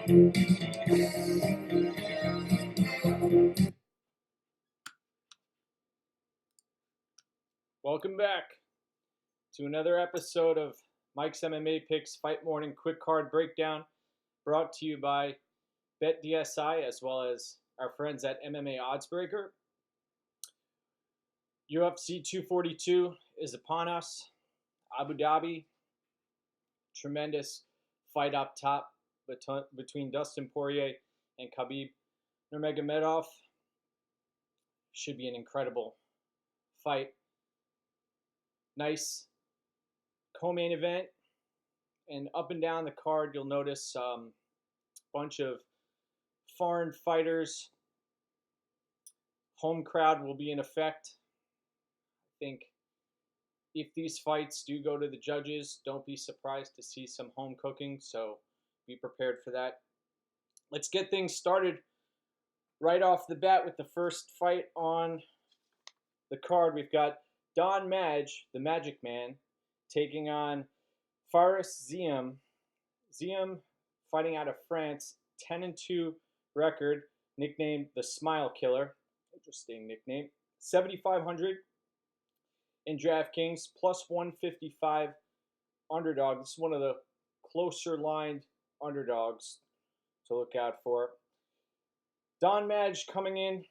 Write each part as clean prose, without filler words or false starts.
Welcome back to another episode of Mike's MMA Picks Fight Morning Quick Card Breakdown, brought to you by BetDSI as well as our friends at MMA Oddsbreaker. UFC 242 is upon us. Abu Dhabi, tremendous fight up top between Dustin Poirier and Khabib Nurmagomedov. Should be an incredible fight. Nice co-main event, and up and down the card you'll notice a bunch of foreign fighters. Home crowd will be in effect. I think if these fights do go to the judges, don't be surprised to see some home cooking, so be prepared for that. Let's get things started right off the bat with the first fight on the card. We've got Don Madge, the Magic Man, taking on Madge-Ziam. Ziam fighting out of France, 10-2 record, nicknamed the Smile Killer. Interesting nickname. 7,500 in DraftKings, plus 155 underdog. This is one of the closer lined underdogs to look out for. Don Madge coming in,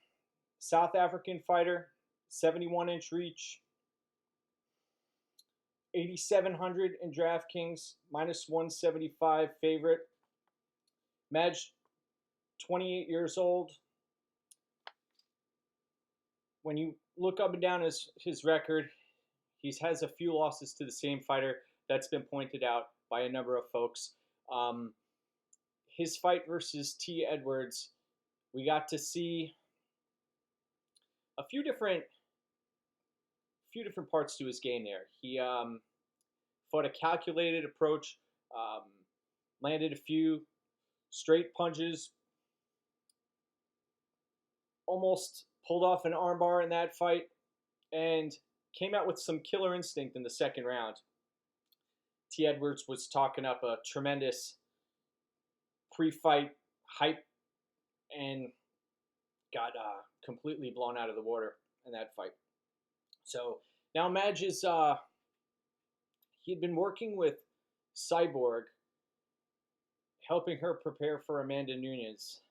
South African fighter, 71-inch reach, 8,700 in DraftKings, minus 175 favorite. Madge, 28 years old. When you look up and down his record, he has a few losses to the same fighter. That's been pointed out by a number of folks. His fight versus T. Edwards, we got to see a few different parts to his game there. He fought a calculated approach, landed a few straight punches, almost pulled off an armbar in that fight, and came out with some killer instinct in the second round. T. Edwards was talking up a tremendous pre-fight hype and got completely blown out of the water in that fight. So now Madge is, he had been working with Cyborg, helping her prepare for Amanda Nunes.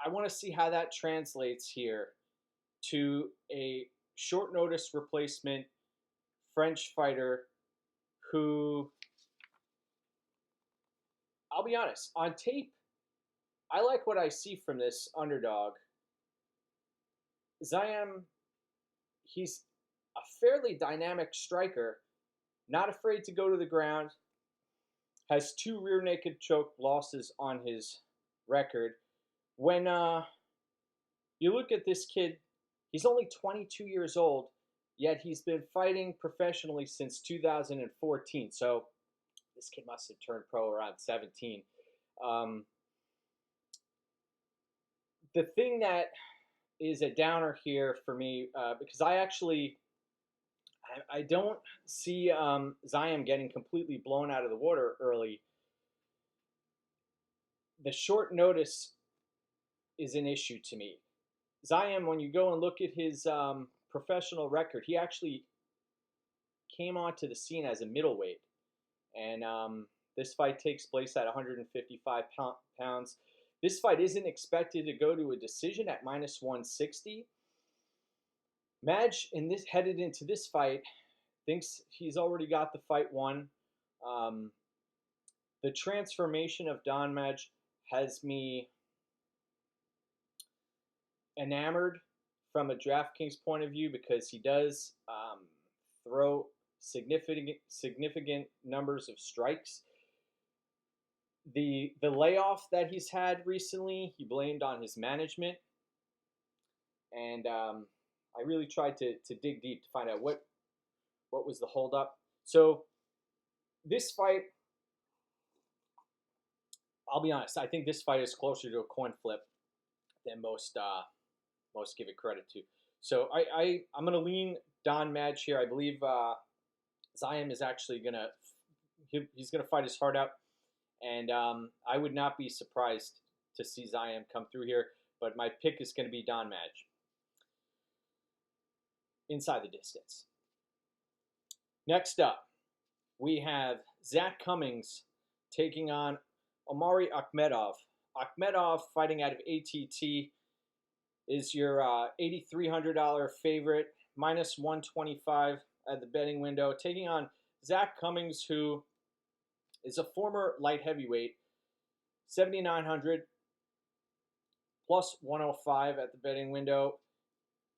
I want to see how that translates here to a short notice replacement French fighter who, I'll be honest, on tape, I like what I see from this underdog. Ziam, he's a fairly dynamic striker, not afraid to go to the ground, has 2 rear naked choke losses on his record. When you look at this kid, he's only 22 years old, yet he's been fighting professionally since 2014. So this kid must have turned pro around 17. The thing that is a downer here for me, because I don't see Ziam getting completely blown out of the water early. The short notice is an issue to me. Ziam, when you go and look at his professional record, he actually came onto the scene as a middleweight. And this fight takes place at 155 pounds. This fight isn't expected to go to a decision at minus 160. Madge, headed into this fight, thinks he's already got the fight won. The transformation of Don Madge has me enamored from a DraftKings point of view because he does throw significant numbers of strikes. The layoff that he's had recently, he blamed on his management, and I really tried to dig deep to find out what was the holdup. So this fight, I'll be honest, I think this fight is closer to a coin flip than most give it credit to. So I'm going to lean Don Madge here. I believe Ziam is actually he's going to fight his heart out. And I would not be surprised to see Ziam come through here. But my pick is going to be Don Madge. Inside the distance. Next up, we have Zach Cummings taking on Omari-Akhmedov. Akhmedov, fighting out of ATT, is your $8,300 favorite, minus 125 at the betting window, taking on Zach Cummings, who is a former light heavyweight, 7,900 plus 105 at the betting window.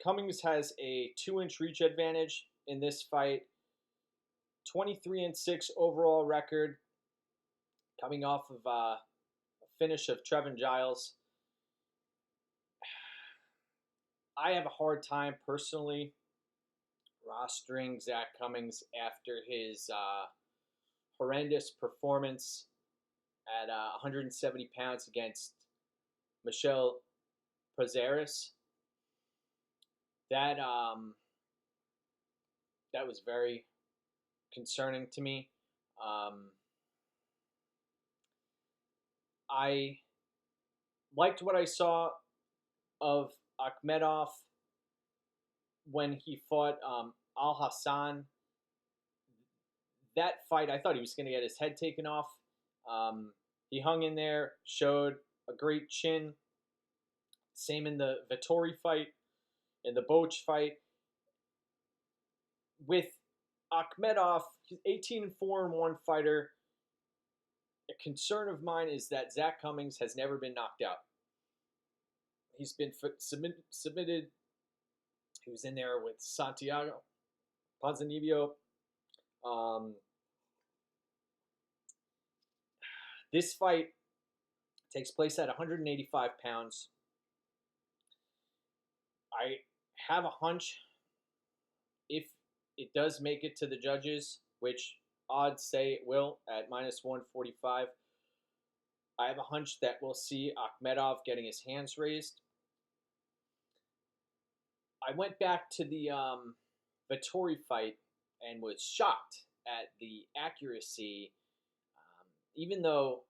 Cummings has a 2-inch reach advantage in this fight, 23-6 overall record, coming off of a finish of Trevin Giles. I have a hard time personally rostering Zach Cummings after his horrendous performance at 170 pounds against Michel Prazeres. That was very concerning to me. I liked what I saw of Akhmedov when he fought Al Hassan. That fight, I thought he was going to get his head taken off. He hung in there, showed a great chin. Same in the Vettori fight, in the Boch fight. With Akhmedov, he's 18-4-1 fighter. A concern of mine is that Zach Cummings has never been knocked out. He's been submitted. He was in there with Santiago Ponzinibbio. This fight takes place at 185 pounds. I have a hunch, if it does make it to the judges, which odds say it will at minus 145, I have a hunch that we'll see Akhmedov getting his hands raised. I went back to the Vettori fight and was shocked at the accuracy, even though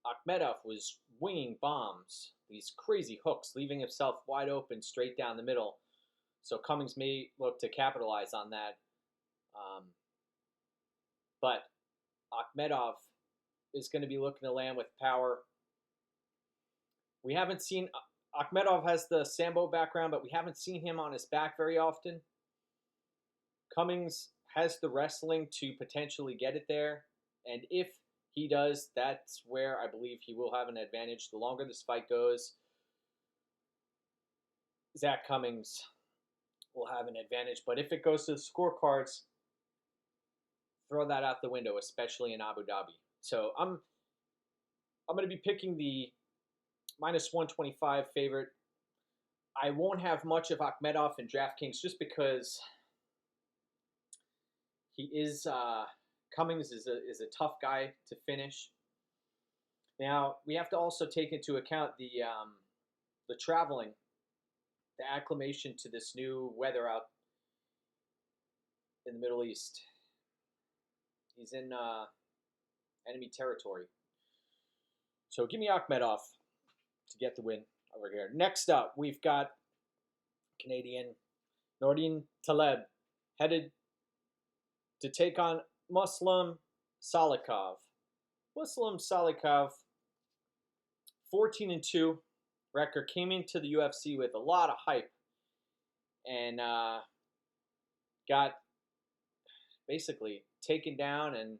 Akhmedov was winging bombs, these crazy hooks, leaving himself wide open straight down the middle. So Cummings may look to capitalize on that. But Akhmedov is going to be looking to land with power. We haven't seen... Akhmedov has the Sambo background, but we haven't seen him on his back very often. Cummings has the wrestling to potentially get it there. And if he does, that's where I believe he will have an advantage. The longer this fight goes, Zach Cummings will have an advantage. But if it goes to the scorecards, throw that out the window, especially in Abu Dhabi. So I'm going to be picking the minus 125 favorite. I won't have much of Akhmedov in DraftKings just because he is Cummings is a tough guy to finish. Now we have to also take into account the traveling, the acclimation to this new weather out in the Middle East. He's in enemy territory. So give me Akhmedov to get the win over here. Next up, we've got Canadian Nordin Taleb headed to take on Muslim-Salikhov. Muslim-Salikhov, 14-2 record, came into the UFC with a lot of hype and got basically taken down and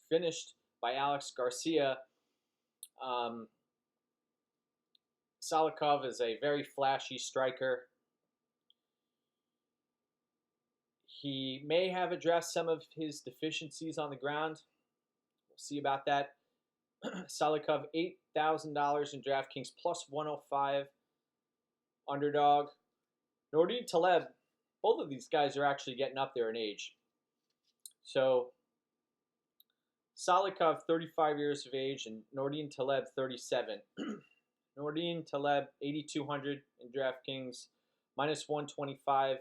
finished by Alex Garcia. Salikhov is a very flashy striker. He may have addressed some of his deficiencies on the ground. We'll see about that. Salikhov, $8,000 in DraftKings, plus 105 underdog. Nordin Taleb, both of these guys are actually getting up there in age. So Salikhov, 35 years of age, and Nordin Taleb, 37. Nordin Taleb, 8,200 in DraftKings, minus 125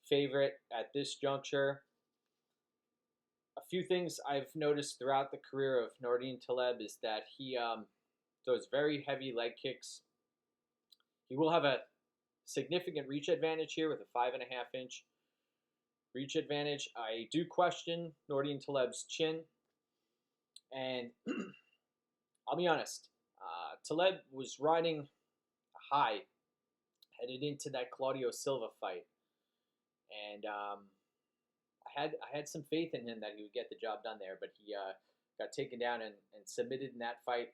favorite at this juncture. few things I've noticed throughout the career of Nordine Taleb is that he throws very heavy leg kicks. He will have a significant reach advantage here with a 5.5-inch reach advantage. I do question Nordine Taleb's chin, and I'll be honest, Taleb was riding a high headed into that Claudio Silva fight, and I had some faith in him that he would get the job done there, but he got taken down and submitted in that fight.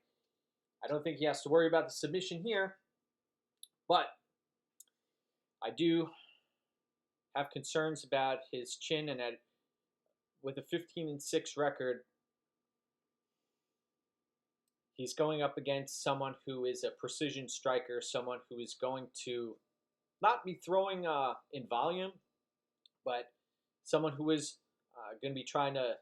I don't think he has to worry about the submission here, but I do have concerns about his chin, and with a 15-6 record, he's going up against someone who is a precision striker, someone who is going to not be throwing in volume, but someone who is going to be trying to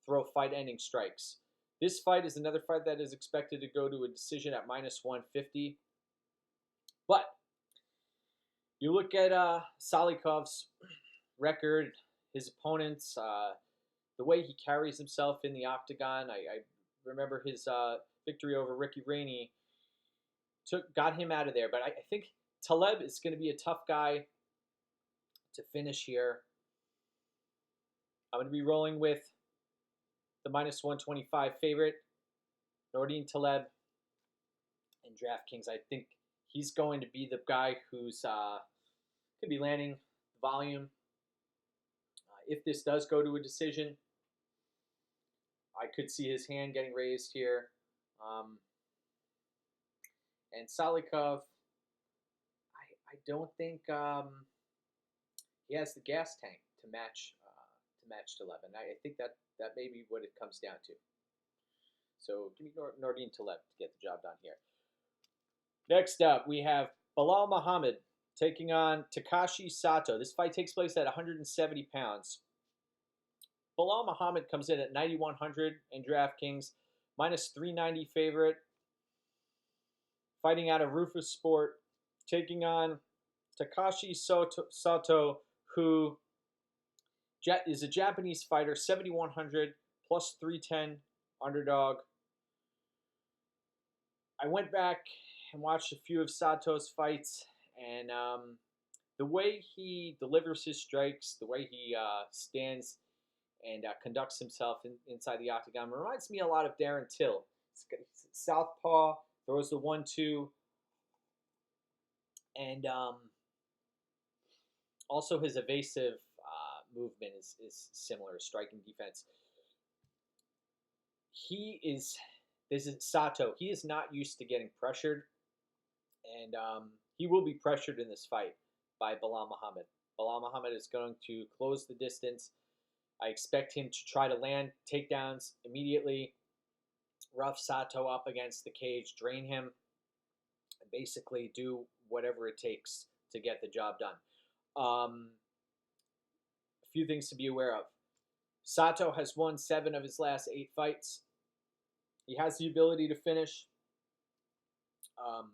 throw fight-ending strikes. This fight is another fight that is expected to go to a decision at -150. But you look at Salikhov's record, his opponents, the way he carries himself in the octagon. I remember his victory over Ricky Rainey got him out of there. But I think Taleb is going to be a tough guy to finish here. I'm going to be rolling with the -125 favorite, Nordine Taleb, in DraftKings. I think he's going to be the guy who's could be landing volume. If this does go to a decision, I could see his hand getting raised here. And Salikhov, I don't think he has the gas tank to match Taleb. I think that may be what it comes down to. So give me Nordine Taleb to get the job done here. Next up, we have Belal Muhammad taking on Takashi Sato. This fight takes place at 170 pounds. Belal Muhammad comes in at 9,100 in DraftKings, -390 favorite. Fighting out of Rufus Sport, taking on Takashi Sato, who is a Japanese fighter, 7,100 +310 underdog. I went back and watched a few of Sato's fights, and the way he delivers his strikes, the way he stands and conducts himself inside the octagon reminds me a lot of Darren Till. He's southpaw, throws the 1-2, and also his evasive movement is similar, striking defense. This is Sato. He is not used to getting pressured, and he will be pressured in this fight by Belal Muhammad. Belal Muhammad is going to close the distance. I expect him to try to land takedowns immediately, rough Sato up against the cage, drain him, and basically do whatever it takes to get the job done. A few things to be aware of. Sato has won 7 of his last 8 fights. He has the ability to finish. I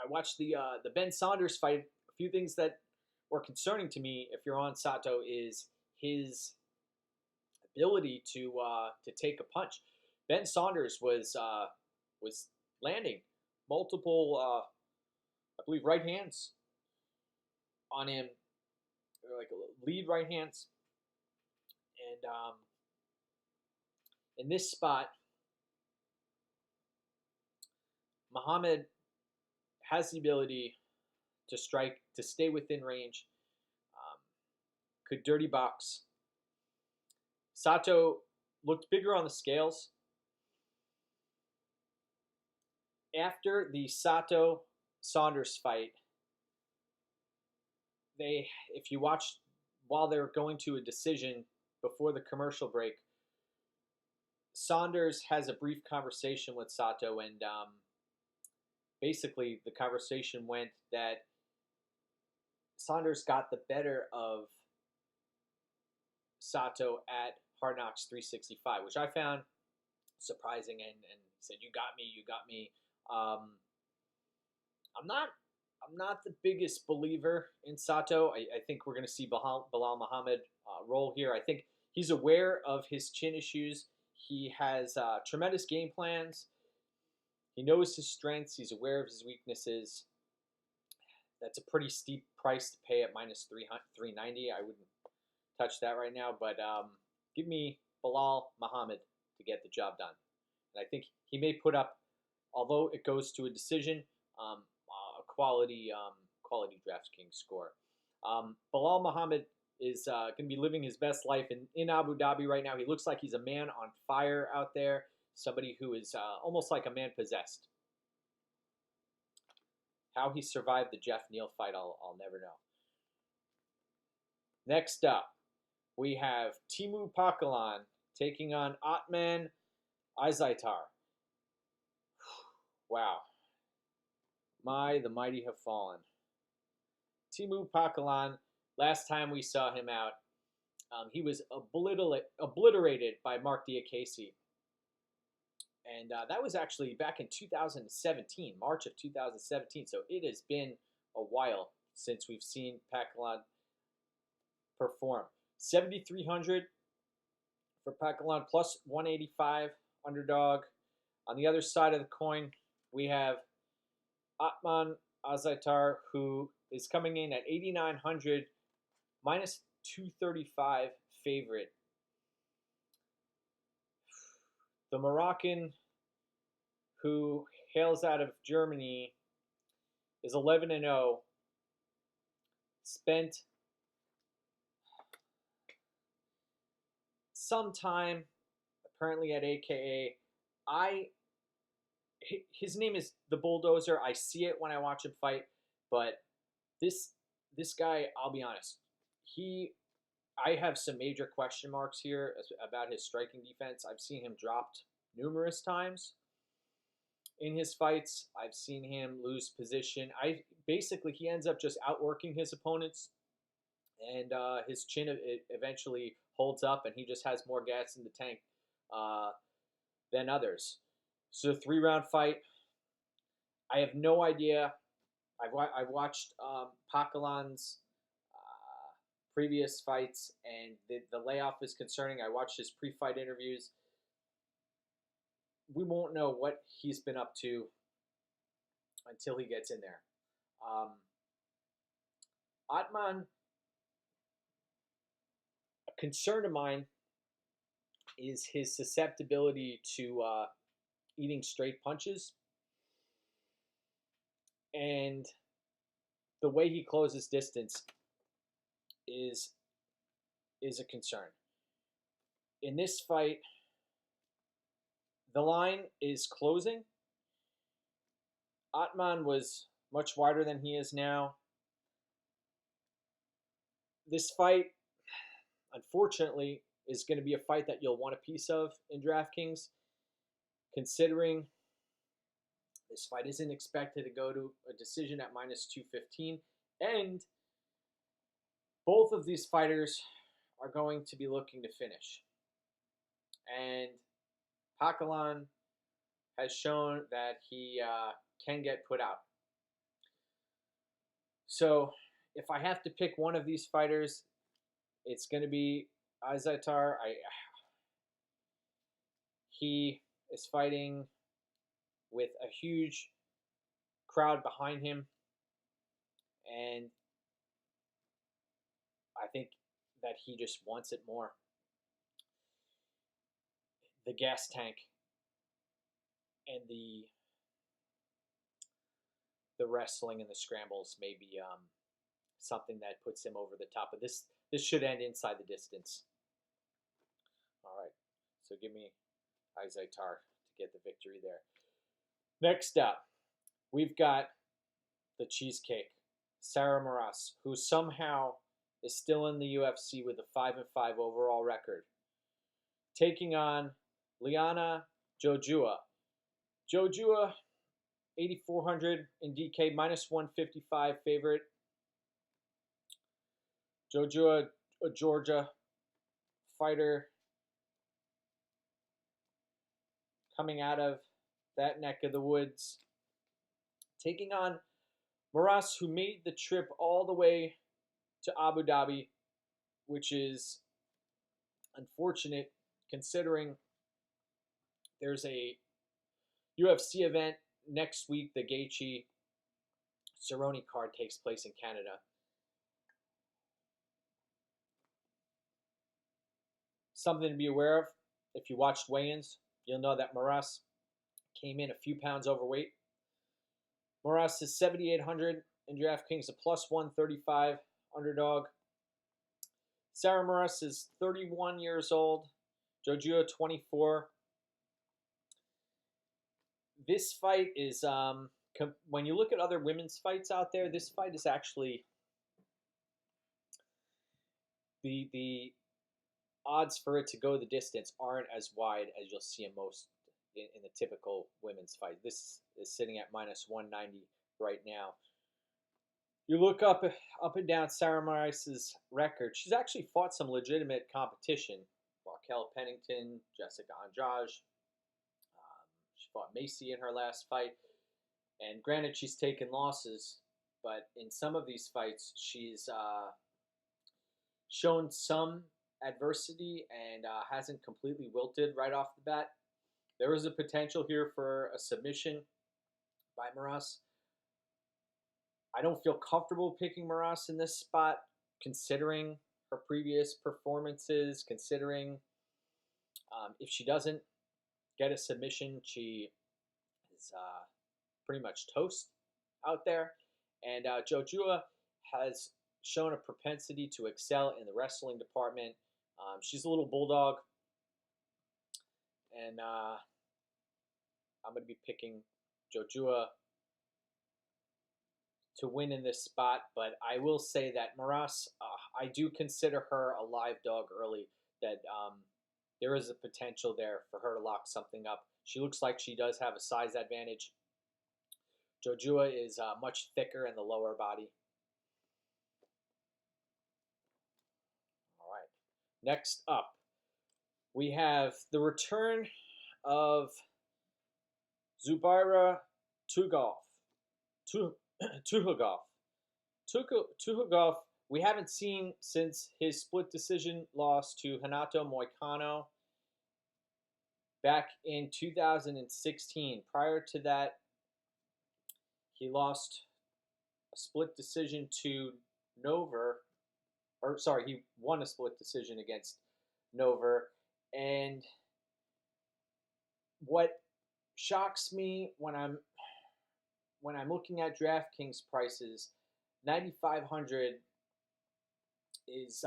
watched the Ben Saunders fight. A few things that were concerning to me, if you're on Sato, is his ability to take a punch. Ben Saunders was landing multiple, I believe, right hands on him, like lead right hands, and in this spot, Muhammad has the ability to strike, to stay within range, could dirty box. Sato looked bigger on the scales. After the Sato-Saunders fight, if you watched while they were going to a decision before the commercial break, Saunders has a brief conversation with Sato, and basically the conversation went that Saunders got the better of Sato at Hard Knocks 365, which I found surprising, and said, you got me. I'm not I'm not the biggest believer in Sato. I think we're going to see Bilal Muhammad roll here. I think he's aware of his chin issues. He has tremendous game plans. He knows his strengths. He's aware of his weaknesses. That's a pretty steep price to pay at minus 390. I wouldn't touch that right now, but give me Bilal Muhammad to get the job done. And I think he may put up, although it goes to a decision, a quality DraftKings score. Bilal Muhammad is going to be living his best life in Abu Dhabi right now. He looks like he's a man on fire out there, somebody who is almost like a man possessed. How he survived the Jeff Neal fight, I'll never know. Next up, we have Teemu Packalen taking on Madge-Ziam. Wow. The mighty have fallen. Teemu Packalen, last time we saw him out, he was obliterated by Mark Diakese. And that was actually back in 2017, March of 2017. So it has been a while since we've seen Packalen perform. 7,300 for Packalen, plus 185 underdog. On the other side of the coin, we have Madge-Ziam, who is coming in at 8,900, minus 235 favorite. The Moroccan, who hails out of Germany, is 11-0. Spent some time, apparently at AKA. His name is the Bulldozer. I see it when I watch him fight, but this guy, I'll be honest, I have some major question marks here about his striking defense. I've seen him dropped numerous times in his fights. I've seen him lose position. He ends up just outworking his opponents, and his chin eventually holds up, and he just has more gas in the tank than others. So 3-round fight. I have no idea. I've watched Packalen's previous fights, and the layoff is concerning. I watched his pre-fight interviews. We won't know what he's been up to until he gets in there. Atman, a concern of mine is his susceptibility to eating straight punches, and the way he closes distance is a concern. In this fight, the line is closing. Atman was much wider than he is now. This fight, unfortunately, is going to be a fight that you'll want a piece of in DraftKings, considering this fight isn't expected to go to a decision at minus 215, and both of these fighters are going to be looking to finish. And Packalen has shown that he can get put out. So if I have to pick one of these fighters, it's going to be Azaitar. He is fighting with a huge crowd behind him, and I think that he just wants it more. The gas tank and the wrestling and the scrambles may be something that puts him over the top. But this should end inside the distance. All right, so give me Azaitar to get the victory there. Next up, we've got the Cheesecake, Sarah Moras, who somehow is still in the UFC with a 5-5 overall record, taking on Liana Jojua. Jojua, 8,400 in DK, minus 155 favorite. Jojua, a Georgia fighter, coming out of that neck of the woods, taking on Moras, who made the trip all the way to Abu Dhabi, which is unfortunate considering there's a UFC event next week. The Gaethje Cerrone card takes place in Canada. Something to be aware of. If you watched weigh-ins, you'll know that Moras came in a few pounds overweight. Moras is 7,800 in DraftKings, a plus 135 underdog. Sarah Moras is 31 years old. Jojua, 24. This fight is, when you look at other women's fights out there, this fight is actually the odds for it to go the distance aren't as wide as you'll see in most in the typical women's fight. This is sitting at minus 190 right now. You look up and down Sarah Moras' record. She's actually fought some legitimate competition. Raquel Pennington, Jessica Andrade. She fought Macy in her last fight. And granted, she's taken losses, but in some of these fights, she's shown some adversity and hasn't completely wilted right off the bat. There is a potential here for a submission by Moras. I don't feel comfortable picking Moras in this spot, considering her previous performances, considering if she doesn't get a submission, she is pretty much toast out there. And Jojua has shown a propensity to excel in the wrestling department. She's a little bulldog. And I'm going to be picking Jojua to win in this spot. But I will say that Moras, I do consider her a live dog early, that there is a potential there for her to lock something up. She looks like she does have a size advantage. Jojua is much thicker in the lower body. All right. Next up, we have the return of Zubaira Tukhugov. Tukhugov, we haven't seen since his split decision loss to Renato Moicano back in 2016. Prior to that, he lost a split decision to Nover, he won a split decision against Nover. And what shocks me when I'm looking at DraftKings prices, 9,500 is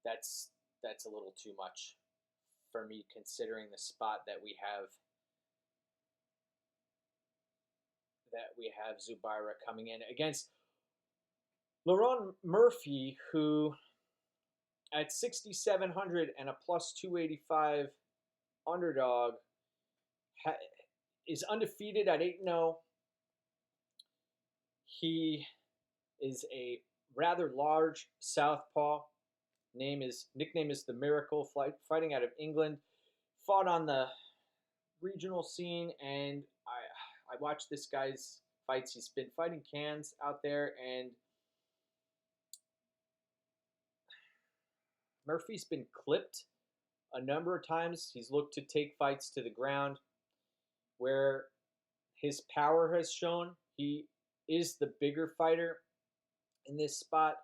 that's a little too much for me, considering the spot that we have Zubaira coming in against Lerone Murphy, who at 6,700 and a plus 285 underdog is undefeated at 8-0. He is a rather large southpaw. Nickname is the Miracle, fighting out of England. Fought on the regional scene, and I watched this guy's fights. He's been fighting cans out there, and Murphy's been clipped a number of times. He's looked to take fights to the ground. Where his power has shown, he is the bigger fighter in this spot.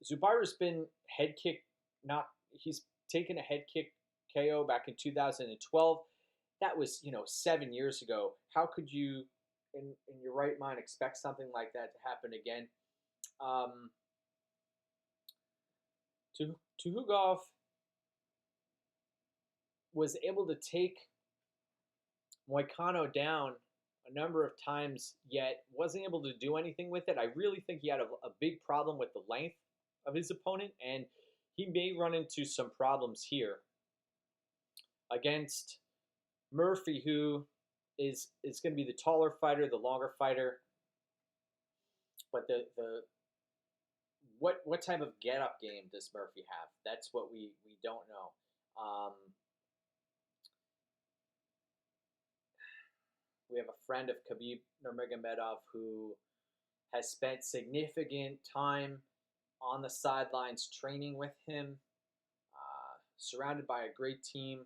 Zubaira's been head kick, he's taken a head kick KO back in 2012. That was, 7 years ago. How could you, in your right mind, expect something like that to happen again? Tukhugov was able to take Moicano down a number of times, yet wasn't able to do anything with it. I really think he had a big problem with the length of his opponent, and he may run into some problems here against Murphy, who is going to be the taller fighter, the longer fighter. But what type of get-up game does Murphy have? That's what we don't know. We have a friend of Khabib Nurmagomedov who has spent significant time on the sidelines training with him, surrounded by a great team.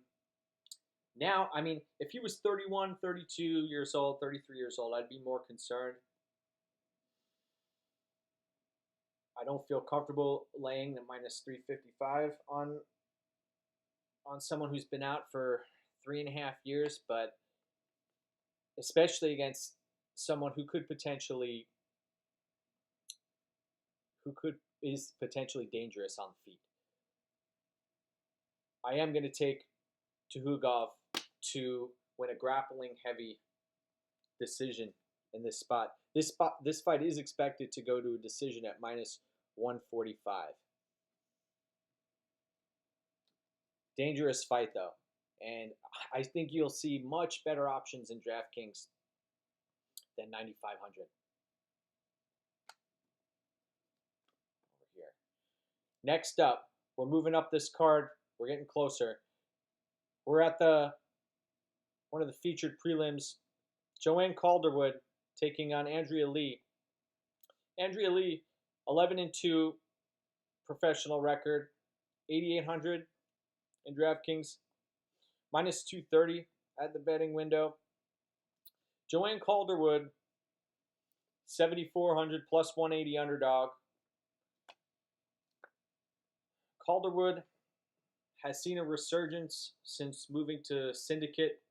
Now, I mean, if he was 31, 32 years old, 33 years old, I'd be more concerned. I don't feel comfortable laying the minus 355 on someone who's been out for 3.5 years, but especially against someone who is potentially dangerous on the feet. I am going to take Tukhugov to win a grappling heavy decision in this spot. This fight is expected to go to a decision at minus 145. Dangerous fight though, and I think you'll see much better options in DraftKings than 9,500. Over here. Next up, we're moving up this card. We're getting closer. We're at one of the featured prelims. Joanne Calderwood taking on Andrea Lee. Andrea Lee, 11-2 professional record, 8,800 in DraftKings, minus 230 at the betting window. Joanne Calderwood, 7,400 plus 180 underdog. Calderwood has seen a resurgence since moving to Syndicate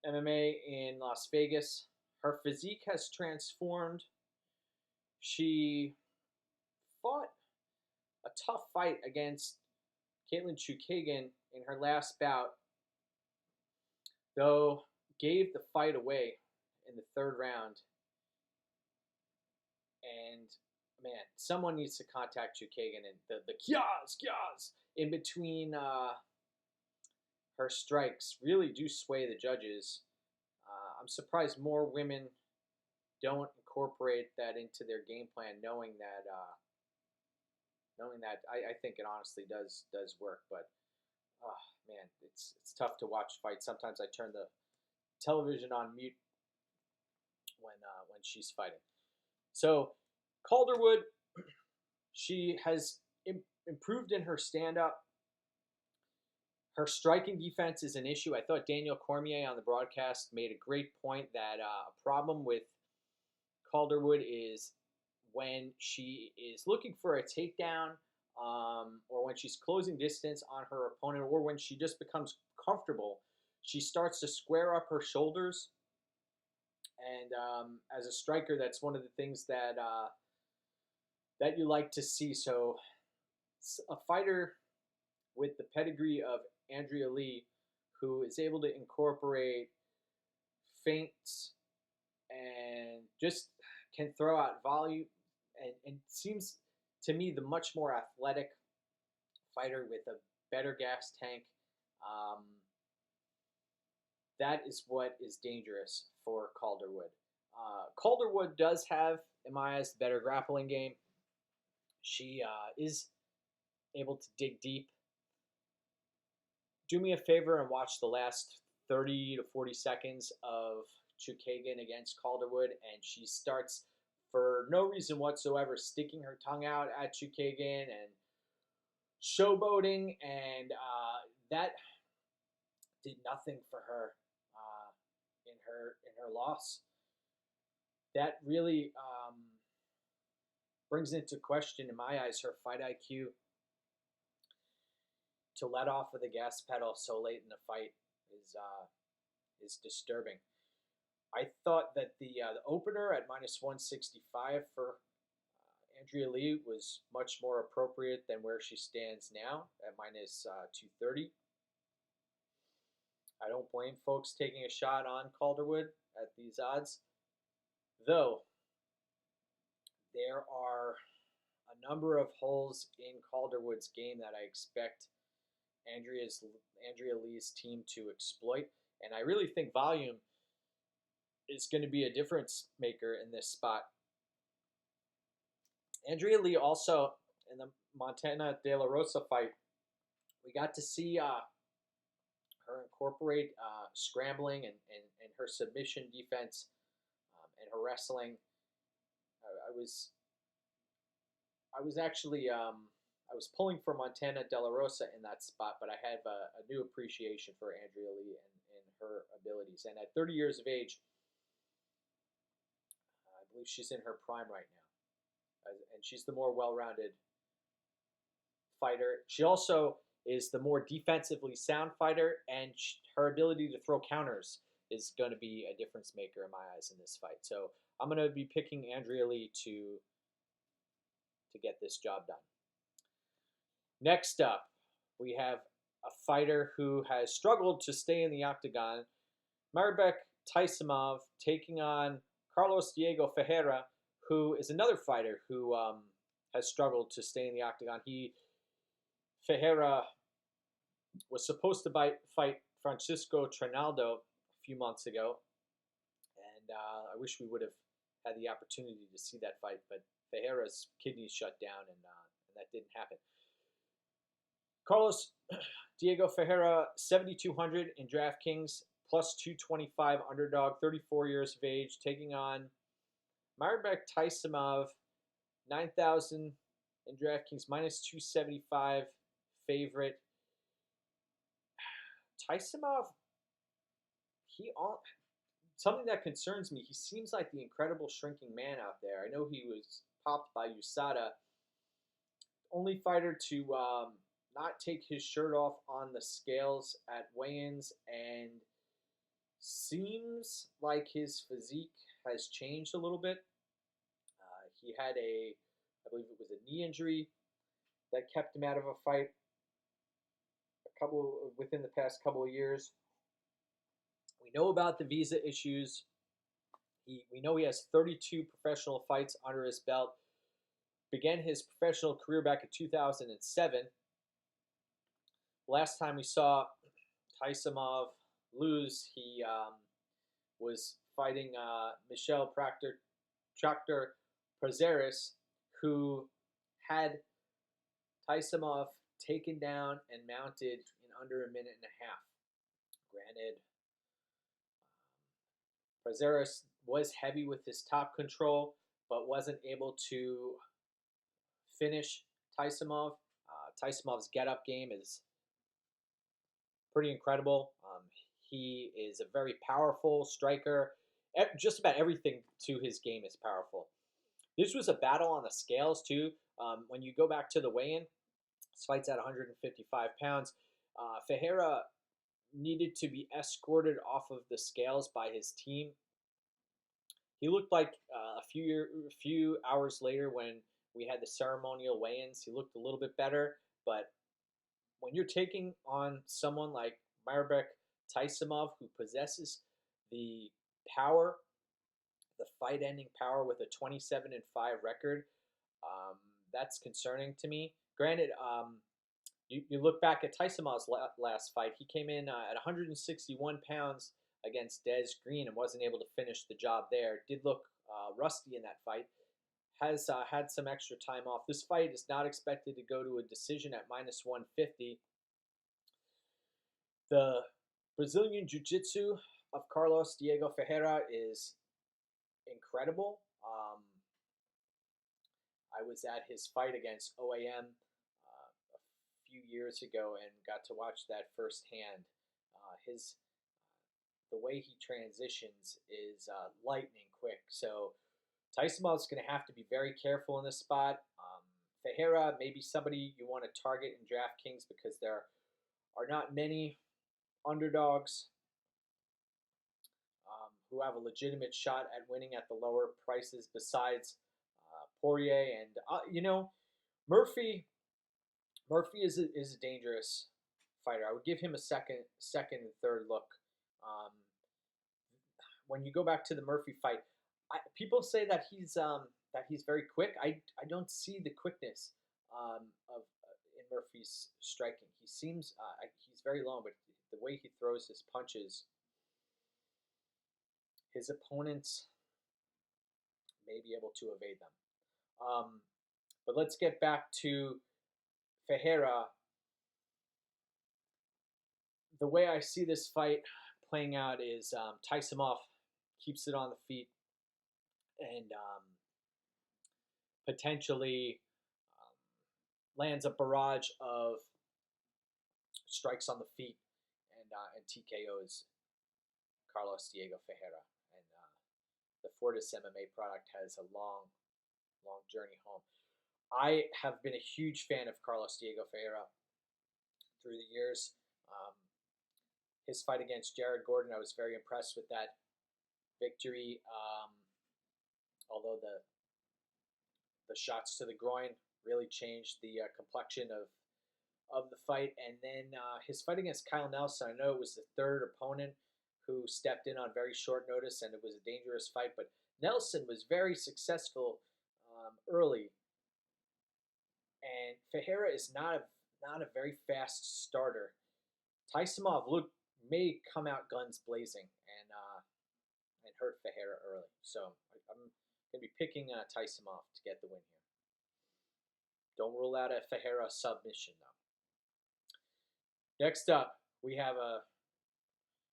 MMA in Las Vegas. Her physique has transformed. She fought a tough fight against Katlyn Chookagian in her last bout, though gave the fight away in the third round. And man, someone needs to contact Chookagian, and the kias in between her strikes really do sway the judges. I'm surprised more women don't incorporate that into their game plan, knowing that I think it honestly does work. But man, it's tough to watch fights. Sometimes I turn the television on mute when she's fighting. So Calderwood, she has improved in her stand-up. Her striking defense is an issue. I thought Daniel Cormier on the broadcast made a great point that a problem with Calderwood is when she is looking for a takedown, or when she's closing distance on her opponent, or when she just becomes comfortable, she starts to square up her shoulders. And as a striker, that's one of the things that you like to see. So a fighter with the pedigree of Andrea Lee, who is able to incorporate feints and just can throw out volume, and seems to me the much more athletic fighter with a better gas tank. That is what is dangerous for Calderwood. Calderwood does have, in my eyes, the better grappling game. She is able to dig deep. Do me a favor and watch the last 30 to 40 seconds of Chookagian against Calderwood, and she starts, for no reason whatsoever, sticking her tongue out at Chookagian and showboating, and that did nothing for her in her loss. That really brings into question, in my eyes, her fight IQ. To let off of the gas pedal so late in the fight is disturbing. I thought that the opener at minus 165 for Andrea Lee was much more appropriate than where she stands now at minus 230. I don't blame folks taking a shot on Calderwood at these odds, though there are a number of holes in Calderwood's game that I expect Andrea Lee's team to exploit, and I really think volume is going to be a difference maker in this spot. Andrea Lee also, in the Montana De La Rosa fight, we got to see her incorporate scrambling and her submission defense and her wrestling. I was actually I was pulling for Montana De La Rosa in that spot, but I have a new appreciation for Andrea Lee and her abilities. And at 30 years of age, I believe she's in her prime right now, and she's the more well-rounded fighter. She also is the more defensively sound fighter, and her ability to throw counters is going to be a difference maker in my eyes in this fight. So I'm going to be picking Andrea Lee to get this job done. Next up, we have a fighter who has struggled to stay in the octagon, Mairbek Taisumov, taking on Carlos Diego Ferreira, who is another fighter who has struggled to stay in the octagon. Ferreira was supposed to fight Francisco Trinaldo a few months ago, and I wish we would have had the opportunity to see that fight, but Ferreira's kidneys shut down, and that didn't happen. Carlos Diego Ferreira, 7,200 in DraftKings, plus 225 underdog, 34 years of age, taking on Mairbek Taisumov, 9,000 in DraftKings, minus 275 favorite. Taisumov, something that concerns me, he seems like the incredible shrinking man out there. I know he was popped by USADA. Only fighter to not take his shirt off on the scales at weigh-ins, and seems like his physique has changed a little bit. He had I believe it was a knee injury that kept him out of a fight within the past couple of years. We know about the visa issues. We know he has 32 professional fights under his belt. Began his professional career back in 2007. Last time we saw Taisumov lose, he was fighting Michel Tractor Prazeres, who had Taisumov taken down and mounted in under a minute and a half. Granted, Prazeres was heavy with his top control, but wasn't able to finish Taisumov. Taisumov's get-up game is pretty incredible. He is a very powerful striker. Just about everything to his game is powerful. This was a battle on the scales, too. When you go back to the weigh-in, this fight's at 155 pounds. Ferreira needed to be escorted off of the scales by his team. He looked like a few hours later when we had the ceremonial weigh-ins, he looked a little bit better. But when you're taking on someone like Mairbek Taisumov, who possesses the power, the fight-ending power with a 27-5 record, that's concerning to me. Granted, you look back at Taisumov's last fight, he came in at 161 pounds against Des Green and wasn't able to finish the job there. Did look rusty in that fight. Has had some extra time off. This fight is not expected to go to a decision at minus 150. The Brazilian Jiu-Jitsu of Carlos Diego Ferreira is incredible. I was at his fight against OAM a few years ago and got to watch that firsthand. The way he transitions is lightning quick. So Taisumov's going to have to be very careful in this spot. Ferreira may be somebody you want to target in DraftKings because there are not many underdogs who have a legitimate shot at winning at the lower prices besides Poirier and Murphy. Murphy is a dangerous fighter. I would give him a second and third look. When you go back to the Murphy fight, people say that he's very quick. I don't see the quickness in Murphy's striking. He seems he's very long, but the way he throws his punches, his opponents may be able to evade them. But let's get back to Ferreira. the way I see this fight playing out is Taisumov keeps it on the feet and potentially lands a barrage of strikes on the feet and TKOs Carlos Diego Ferreira. And the Fortis MMA product has a long journey home. I have been a huge fan of Carlos Diego Ferreira through the years. His fight against Jared Gordon, I was very impressed with that victory. Although the shots to the groin really changed the complexion of the fight. And then his fight against Kyle Nelson, I know it was the third opponent who stepped in on very short notice, and it was a dangerous fight. But Nelson was very successful early, and Ferreira is not a very fast starter. Taisumov may come out guns blazing and hurt Ferreira early. So I'm going to be picking Taisumov to get the win here. Don't rule out a Ferreira submission, though. Next up, we have a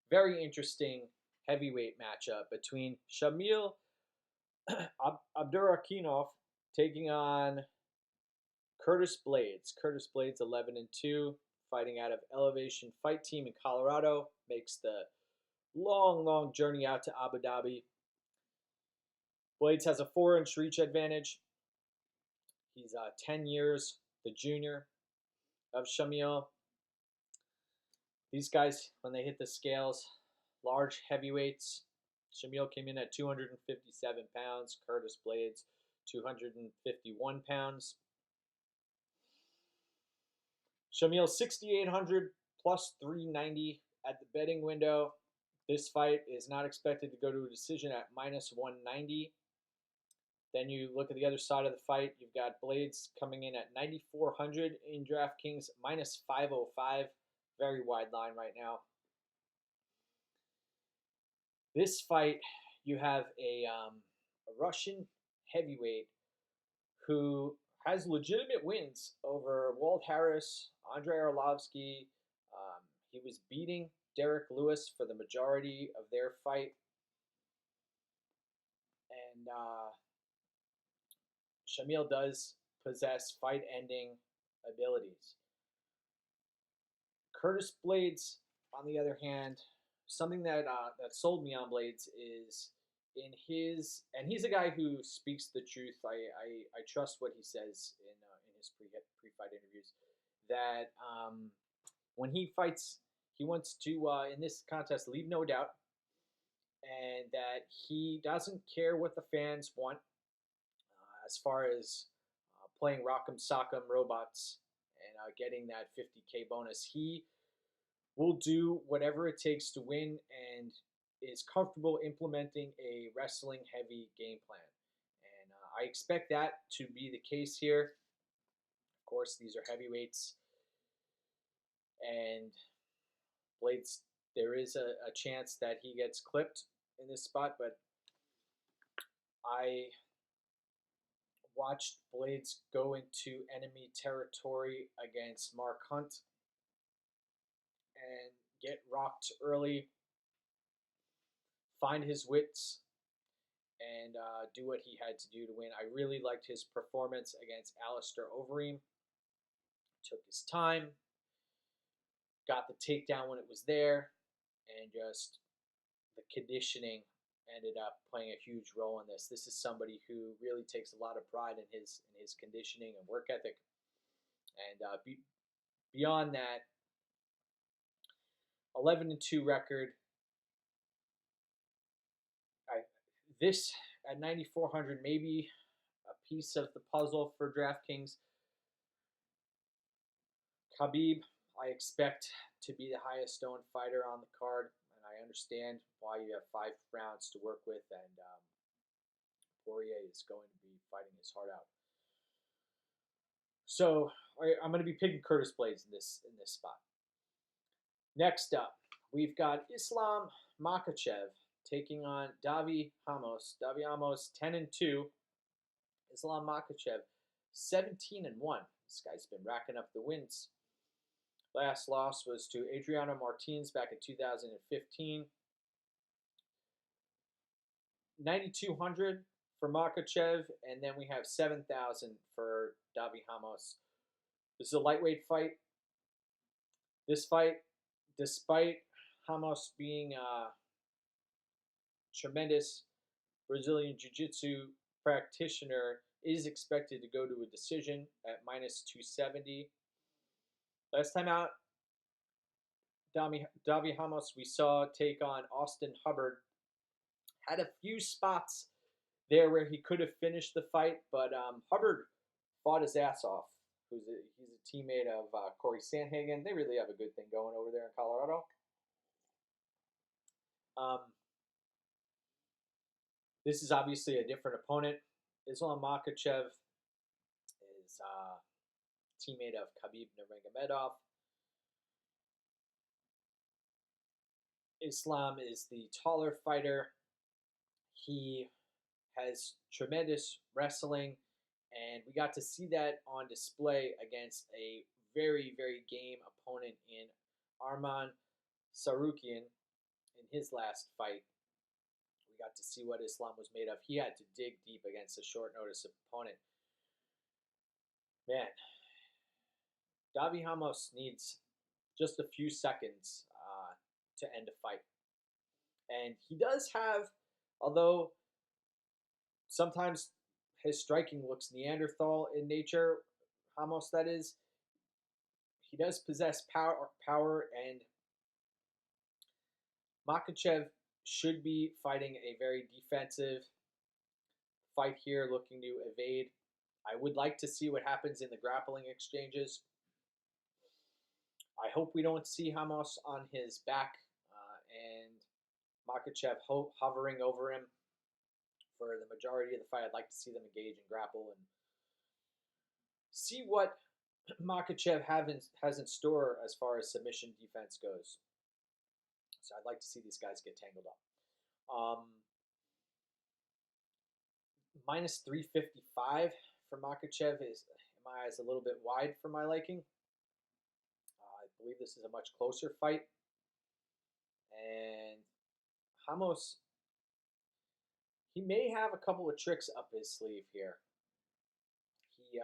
very interesting heavyweight matchup between Shamil Abdurakhimov taking on Curtis Blaydes. Curtis Blaydes 11-2, fighting out of Elevation Fight Team in Colorado, makes the long journey out to Abu Dhabi. Blaydes has a 4-inch reach advantage. He's 10 years the junior of Shamil. These guys, when they hit the scales, large heavyweights. Shamil came in at 257 pounds. Curtis Blaydes, 251 pounds. Shamil 6,800 plus 390 at the betting window. This fight is not expected to go to a decision at minus 190. Then you look at the other side of the fight. You've got Blaydes coming in at 9,400 in DraftKings, minus 505. Very wide line right now. This fight, you have a Russian heavyweight who has legitimate wins over Walt Harris, Andrei Arlovsky. He was beating Derek Lewis for the majority of their fight. And Shamil does possess fight-ending abilities. Curtis Blaydes, on the other hand, something that sold me on Blaydes is in his, and he's a guy who speaks the truth. I trust what he says in his pre-fight interviews. That when he fights, he wants to in this contest leave no doubt, and that he doesn't care what the fans want as far as playing Rock'em Sock'em robots and getting that 50K bonus. He will do whatever it takes to win and is comfortable implementing a wrestling-heavy game plan. And I expect that to be the case here. Of course, these are heavyweights. And Blaydes, there is a chance that he gets clipped in this spot, but I watched Blaydes go into enemy territory against Mark Hunt and get rocked early, find his wits, and do what he had to do to win. I really liked his performance against Alistair Overeem. Took his time, got the takedown when it was there, and just the conditioning ended up playing a huge role in this. This is somebody who really takes a lot of pride in his conditioning and work ethic. And beyond that, 11-2 record. This at 9,400, maybe a piece of the puzzle for DraftKings. Khabib, I expect to be the highest owned fighter on the card, and I understand why you have 5 rounds to work with, and Poirier is going to be fighting his heart out. So I'm going to be picking Curtis Blaydes in this spot. Next up, we've got Islam Makhachev taking on Davi Ramos. Davi Ramos 10-2. Islam Makhachev 17-1. This guy's been racking up the wins. Last loss was to Adriano Martins back in 2015. 9,200 for Makhachev, and then we have 7,000 for Davy-Ramos. This is a lightweight fight. This fight, despite Ramos being a tremendous Brazilian Jiu-Jitsu practitioner, is expected to go to a decision at minus 270. Last time out, Davy-Ramos we saw take on Austin Hubbard. Had a few spots there where he could have finished the fight, but Hubbard fought his ass off. He's a teammate of Corey Sandhagen. They really have a good thing going over there in Colorado. This is obviously a different opponent. Islam Makhachev is a teammate of Khabib Nurmagomedov. Islam is the taller fighter. He has tremendous wrestling, and we got to see that on display against a very, very game opponent in Arman Tsarukyan in his last fight. We got to see what Islam was made of. He had to dig deep against a short notice opponent. Man, Davy-Ramos needs just a few seconds to end a fight. And he does have, although sometimes his striking looks Neanderthal in nature, Ramos that is, he does possess power, and Makhachev should be fighting a very defensive fight here, looking to evade. I would like to see what happens in the grappling exchanges. I hope we don't see Ramos on his back and Makhachev hovering over him for the majority of the fight. I'd like to see them engage and grapple and see what Makhachev has in store as far as submission defense goes. So I'd like to see these guys get tangled up. Minus 355 for Makhachev is, in my eyes, a little bit wide for my liking. I believe this is a much closer fight. And Ramos, he may have a couple of tricks up his sleeve here. He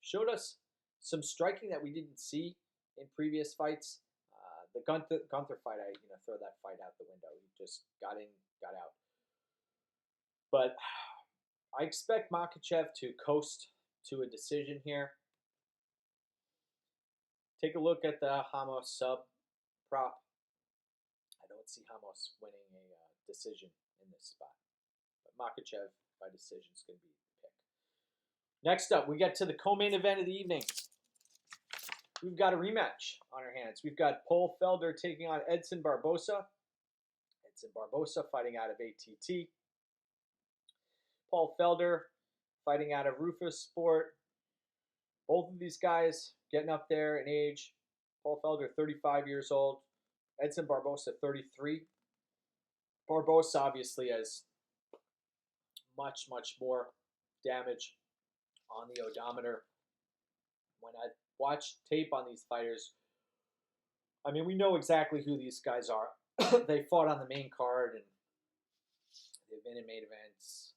showed us some striking that we didn't see in previous fights. The Gunther fight, I throw that fight out the window. He just got in, got out. But I expect Makhachev to coast to a decision here. Take a look at the Ramos sub prop. I don't see Ramos winning a decision in this spot. But Makhachev by decision is going to be the pick. Next up, we get to the co-main event of the evening. We've got a rematch on our hands. We've got Paul Felder taking on Edson Barboza. Edson Barboza fighting out of ATT. Paul Felder fighting out of Rufus Sport. Both of these guys getting up there in age. Paul Felder, 35 years old. Edson Barboza, 33. Barboza obviously has much, much more damage on the odometer. When I watch tape on these fighters, I mean, we know exactly who these guys are. They fought on the main card, and they've been in main events.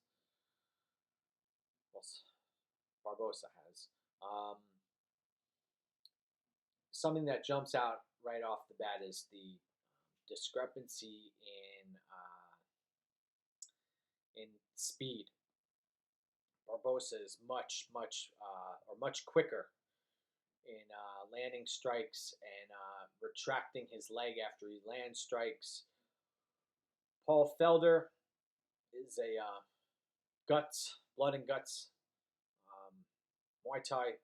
Well, Barboza has. Something that jumps out right off the bat is the discrepancy in speed. Barboza is much quicker in landing strikes and retracting his leg after he lands strikes. Paul Felder is a blood and guts Muay Thai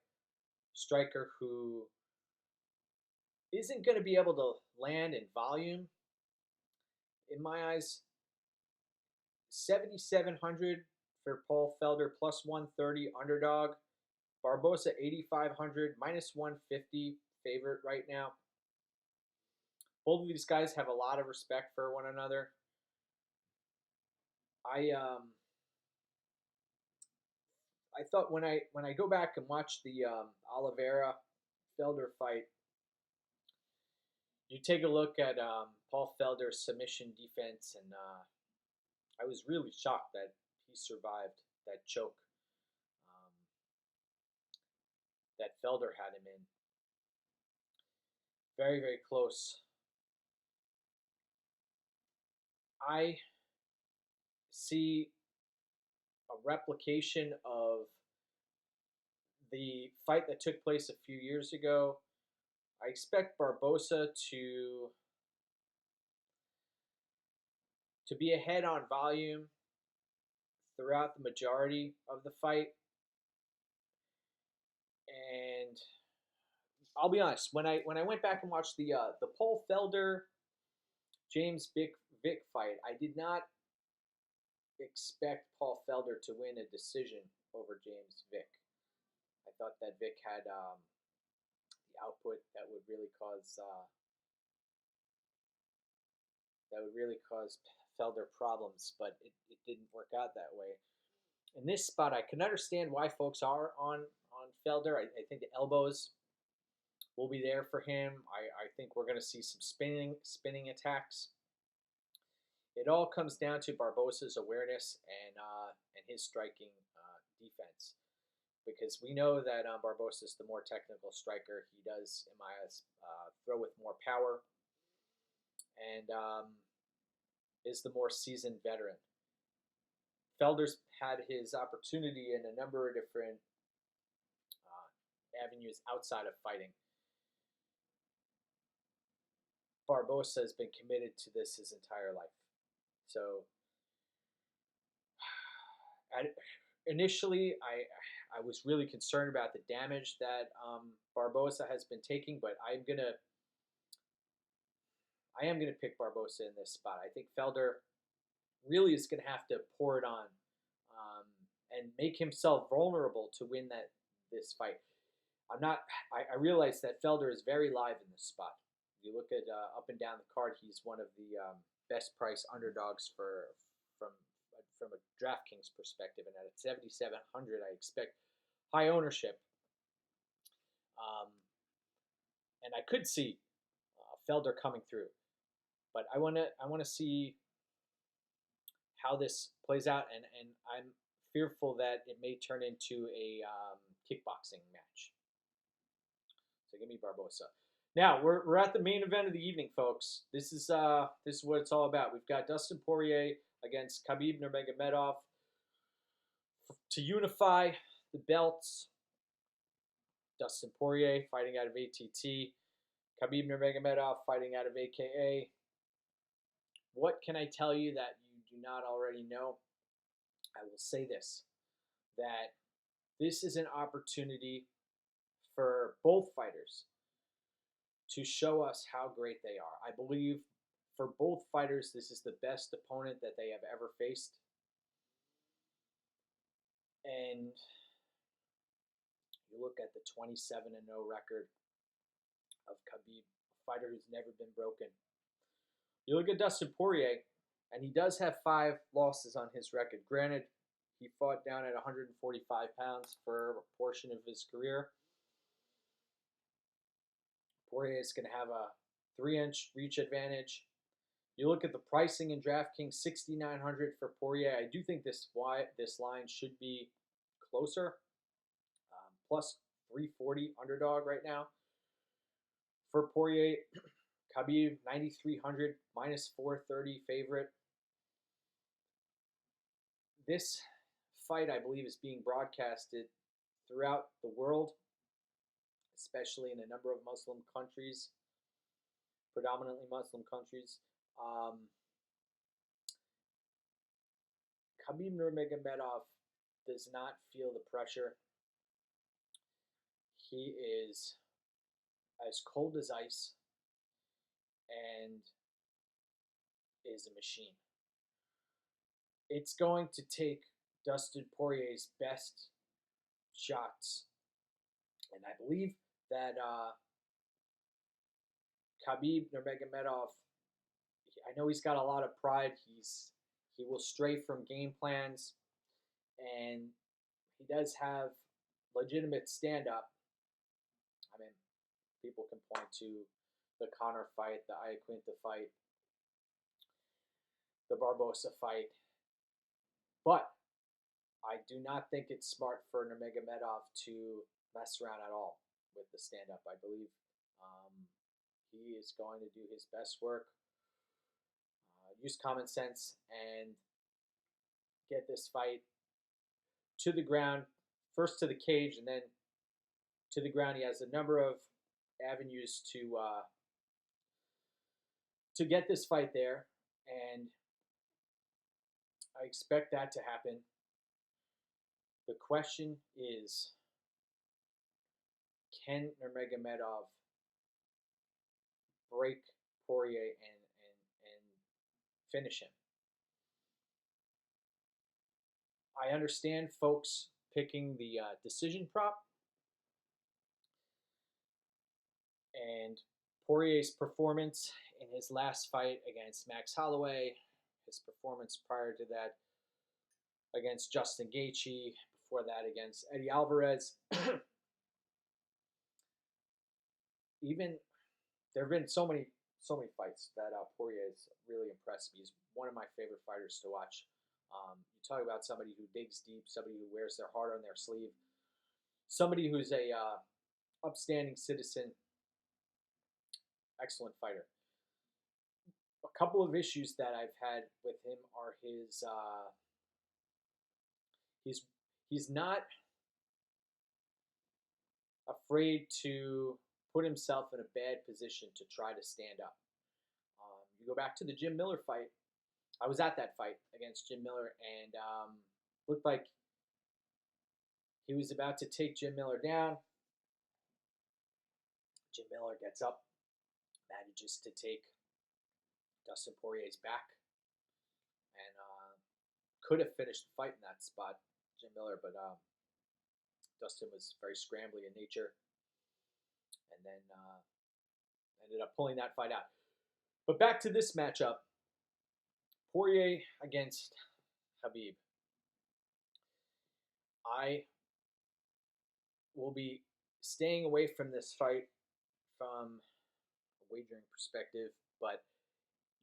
striker who isn't going to be able to land in volume. In my eyes, 7,700 for Paul Felder, plus 130 underdog. Barboza, 8,500, minus 150 favorite right now. Both of these guys have a lot of respect for one another. I thought when I go back and watch the Oliveira Felder fight, You take a look at Paul Felder's submission defense, and I was really shocked that he survived that choke um, that Felder had him in. Very, very close. I see a replication of the fight that took place a few years ago. I expect Barboza to be ahead on volume throughout the majority of the fight. And I'll be honest, when I went back and watched the Paul Felder James Vick fight, I did not expect Paul Felder to win a decision over James Vick. I thought that Vick had the output that would really cause Felder problems, but it didn't work out that way. In this spot, I can understand why folks are on Felder. I think the elbows will be there for him. I think we're going to see some spinning attacks. It all comes down to Barboza's awareness and his striking defense, because we know that Barboza is the more technical striker. He does, in my eyes, throw with more power, and is the more seasoned veteran. Felder's had his opportunity in a number of different avenues outside of fighting. Barboza has been committed to this his entire life. So initially, I was really concerned about the damage that Barboza has been taking, but I am gonna pick Barboza in this spot. I think Felder really is going to have to pour it on and make himself vulnerable to win this fight. I realize that Felder is very live in this spot. You look at up and down the card, he's one of the best price underdogs from a DraftKings perspective, and at 7,700, I expect high ownership. And I could see Felder coming through, but I want to see how this plays out, and I'm fearful that it may turn into a kickboxing match. So give me Barboza. Now we're at the main event of the evening, folks. This is what it's all about. We've got Dustin Poirier against Khabib Nurmagomedov to unify the belts. Dustin Poirier fighting out of ATT. Khabib Nurmagomedov fighting out of AKA. What can I tell you that you do not already know? I will say this, that this is an opportunity for both fighters to show us how great they are. I believe for both fighters, this is the best opponent that they have ever faced. And you look at the 27-0 record of Khabib, a fighter who's never been broken. You look at Dustin Poirier, and he does have 5 losses on his record. Granted, he fought down at 145 pounds for a portion of his career. Poirier is going to have a 3-inch reach advantage. You look at the pricing in DraftKings, 6,900 for Poirier. I do think this line should be closer, plus 340 underdog right now. For Poirier, Khabib 9,300 minus 430 favorite. This fight, I believe, is being broadcasted throughout the world, especially in a number of Muslim countries, predominantly Muslim countries. Khabib Nurmagomedov does not feel the pressure. He is as cold as ice and is a machine. It's going to take Dustin Poirier's best shots, and I believe that Khabib Nurmagomedov, I know he's got a lot of pride. He will stray from game plans, and he does have legitimate stand-up. I mean, people can point to the Conor fight, the Iaquinta fight, the Barboza fight. But I do not think it's smart for Nurmagomedov to mess around at all with the stand-up. I believe he is going to do his best work, use common sense, and get this fight to the ground, first to the cage and then to the ground. He has a number of avenues to get this fight there, and I expect that to happen. The question is, can Nurmagomedov break Poirier and finish him? I understand folks picking the decision prop, and Poirier's performance in his last fight against Max Holloway, his performance prior to that against Justin Gaethje, before that against Eddie Alvarez. Even there have been so many fights that Poirier has really impressed me. He's one of my favorite fighters to watch. You talk about somebody who digs deep, somebody who wears their heart on their sleeve, somebody who's a upstanding citizen, excellent fighter. A couple of issues that I've had with him are he's not afraid to put himself in a bad position to try to stand up. You go back to the Jim Miller fight. I was at that fight against Jim Miller, and looked like he was about to take Jim Miller down. Jim Miller gets up, manages to take Dustin Poirier's back, and could have finished the fight in that spot, Jim Miller, but Dustin was very scrambly in nature, and then ended up pulling that fight out. But back to this matchup, Poirier against Khabib. I will be staying away from this fight from a wagering perspective, but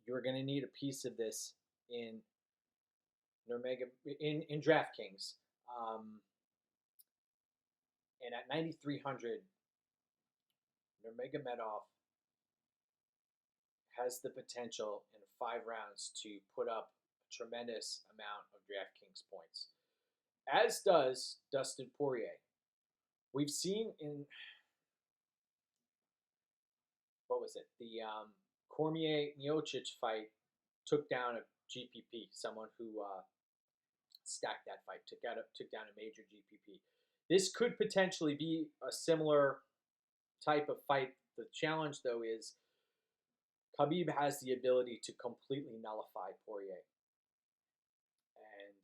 you're going to need a piece of this in DraftKings. And at 9,300, Nurmagomedov has the potential in 5 rounds to put up a tremendous amount of DraftKings points, as does Dustin Poirier. We've seen in, what was it, the Cormier-Miocic fight took down a GPP, someone who stacked that fight, took down a major GPP. This could potentially be a similar type of fight. The challenge, though, is Khabib has the ability to completely nullify Poirier. And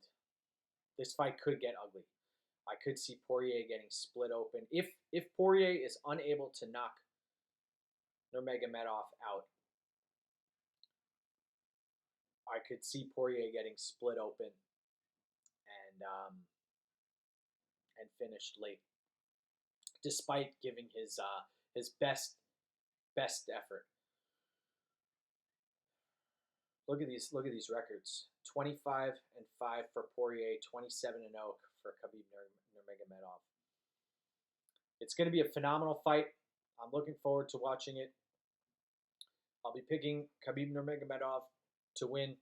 this fight could get ugly. I could see Poirier getting split open. If Poirier is unable to knock Nurmagomedov out, I could see Poirier getting split open and finished late, despite giving his best effort. Look at these records: 25-5 for Poirier, 27-0 for Khabib Nurmagomedov. It's going to be a phenomenal fight. I'm looking forward to watching it. I'll be picking Khabib Nurmagomedov to win,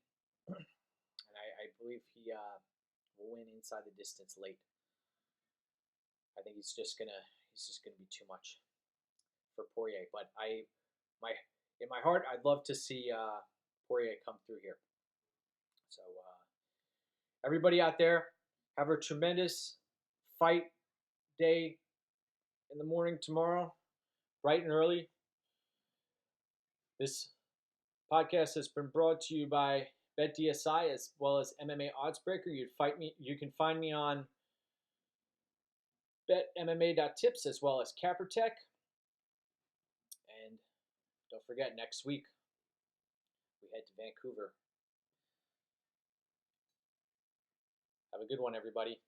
and I believe he will win inside the distance late. I think he's just gonna be too much for Poirier. But in my heart, I'd love to see Poirier come through here. So everybody out there, have a tremendous fight day in the morning tomorrow, bright and early. This podcast has been brought to you by BetDSI as well as MMA Oddsbreaker. You can find me on BetMMA.tips as well as CapperTech. And don't forget, next week we head to Vancouver. Have a good one, everybody.